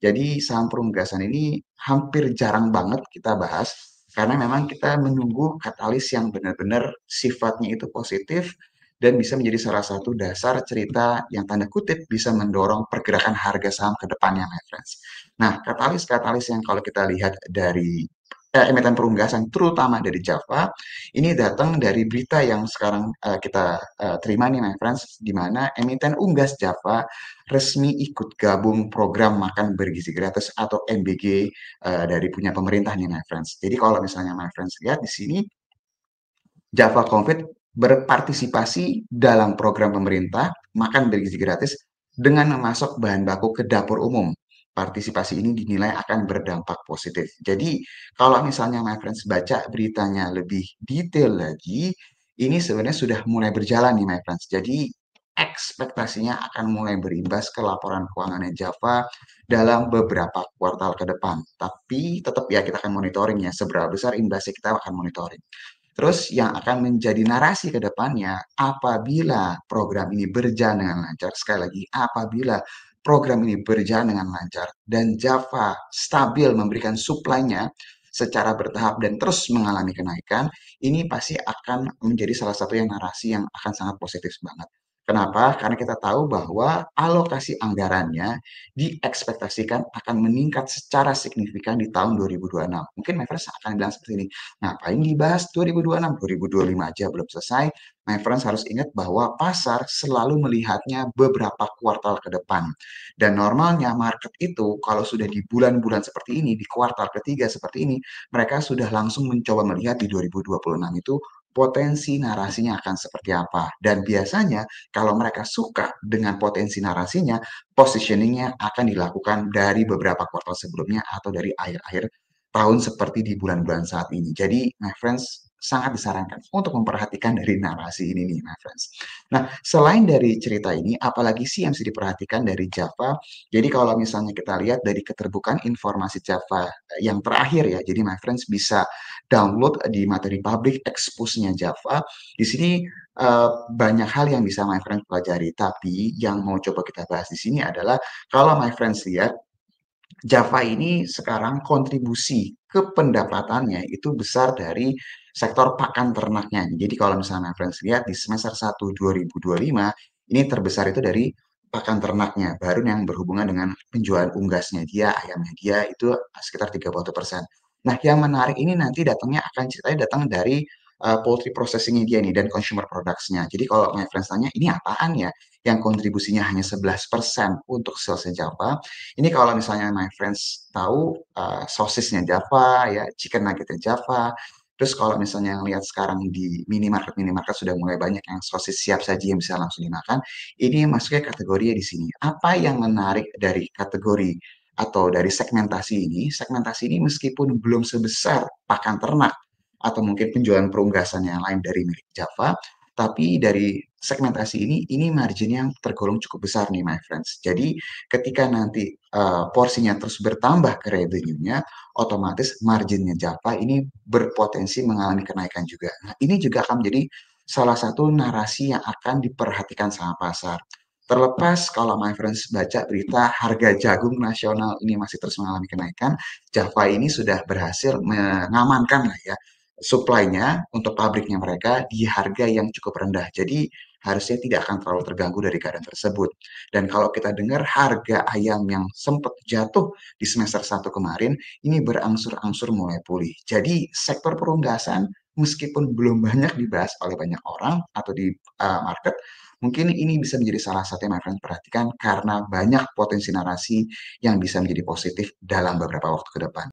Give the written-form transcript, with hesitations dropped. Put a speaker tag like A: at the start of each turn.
A: Jadi saham perunggasan ini hampir jarang banget kita bahas karena memang kita menunggu katalis yang benar-benar sifatnya itu positif dan bisa menjadi salah satu dasar cerita yang tanda kutip bisa mendorong pergerakan harga saham ke depannya, my friends. Nah, katalis-katalis yang kalau kita lihat dari emiten perunggasan terutama dari Java ini datang dari berita yang sekarang kita terima nih, my friends, di mana emiten unggas Java resmi ikut gabung program makan bergizi gratis atau MBG dari punya pemerintah nih, my friends. Jadi kalau misalnya my friends lihat di sini Java Confit berpartisipasi dalam program pemerintah makan bergizi gratis dengan memasok bahan baku ke dapur umum. Partisipasi ini dinilai akan berdampak positif. Jadi, kalau misalnya my friends baca beritanya lebih detail lagi, ini sebenarnya sudah mulai berjalan nih, my friends. Jadi, ekspektasinya akan mulai berimbas ke laporan keuangannya Java dalam beberapa kuartal ke depan. Tapi tetap ya kita akan monitoring ya, seberapa besar imbasnya kita akan monitoring. Terus yang akan menjadi narasi ke depannya, apabila program ini berjalan dengan lancar, sekali lagi, apabila program ini berjalan dengan lancar dan Java stabil memberikan supply-nya secara bertahap dan terus mengalami kenaikan, ini pasti akan menjadi salah satu yang narasi yang akan sangat positif banget. Kenapa? Karena kita tahu bahwa alokasi anggarannya diekspektasikan akan meningkat secara signifikan di tahun 2026. Mungkin my friends akan bilang seperti ini, ngapain dibahas 2026? 2025 aja belum selesai. My friends harus ingat bahwa pasar selalu melihatnya beberapa kuartal ke depan. Dan normalnya market itu kalau sudah di bulan-bulan seperti ini, di kuartal ketiga seperti ini, mereka sudah langsung mencoba melihat di 2026 itu potensi narasinya akan seperti apa. Dan biasanya kalau mereka suka dengan potensi narasinya, positioningnya akan dilakukan dari beberapa kuartal sebelumnya atau dari akhir-akhir tahun seperti di bulan-bulan saat ini. Jadi, my friends, sangat disarankan untuk memperhatikan dari narasi ini nih, my friends. Nah, selain dari cerita ini, apalagi sih yang mesti diperhatikan dari Java? Jadi kalau misalnya kita lihat dari keterbukaan informasi Java yang terakhir ya, jadi my friends bisa download di materi publik expose-nya Java. Di sini banyak hal yang bisa my friends pelajari, tapi yang mau coba kita bahas di sini adalah kalau my friends lihat Java ini sekarang kontribusi ke pendapatannya itu besar dari sektor pakan ternaknya. Jadi kalau misalnya friends lihat di semester 1 2025 ini terbesar itu dari pakan ternaknya, baru yang berhubungan dengan penjualan unggasnya dia, ayamnya dia itu sekitar 30%. Nah, yang menarik ini nanti datangnya akan ceritanya datang dari poultry processingnya dia nih dan consumer products-nya. Jadi kalau my friends tanya ini apaan ya yang kontribusinya hanya 11% untuk sales Java, ini kalau misalnya my friends tahu sosisnya Java, ya chicken nuggetnya Java. Terus kalau misalnya yang lihat sekarang di minimarket sudah mulai banyak yang sosis siap saji yang bisa langsung dimakan. Ini masuknya kategorinya di sini. Apa yang menarik dari kategori atau dari segmentasi ini? Segmentasi ini meskipun belum sebesar pakan ternak atau mungkin penjualan perunggasan yang lain dari milik Java, tapi dari segmentasi ini margin yang tergolong cukup besar nih, my friends. Jadi ketika nanti porsinya terus bertambah ke revenue-nya, otomatis marginnya Java ini berpotensi mengalami kenaikan juga. Nah, ini juga akan menjadi salah satu narasi yang akan diperhatikan sama pasar. Terlepas kalau my friends baca berita harga jagung nasional ini masih terus mengalami kenaikan, Java ini sudah berhasil mengamankan lah ya supply-nya untuk pabriknya mereka di harga yang cukup rendah. Jadi harusnya tidak akan terlalu terganggu dari keadaan tersebut. Dan kalau kita dengar harga ayam yang sempat jatuh di semester 1 kemarin, ini berangsur-angsur mulai pulih. Jadi sektor perunggasan meskipun belum banyak dibahas oleh banyak orang atau di market, mungkin ini bisa menjadi salah satu yang my friend perhatikan karena banyak potensi narasi yang bisa menjadi positif dalam beberapa waktu ke depan.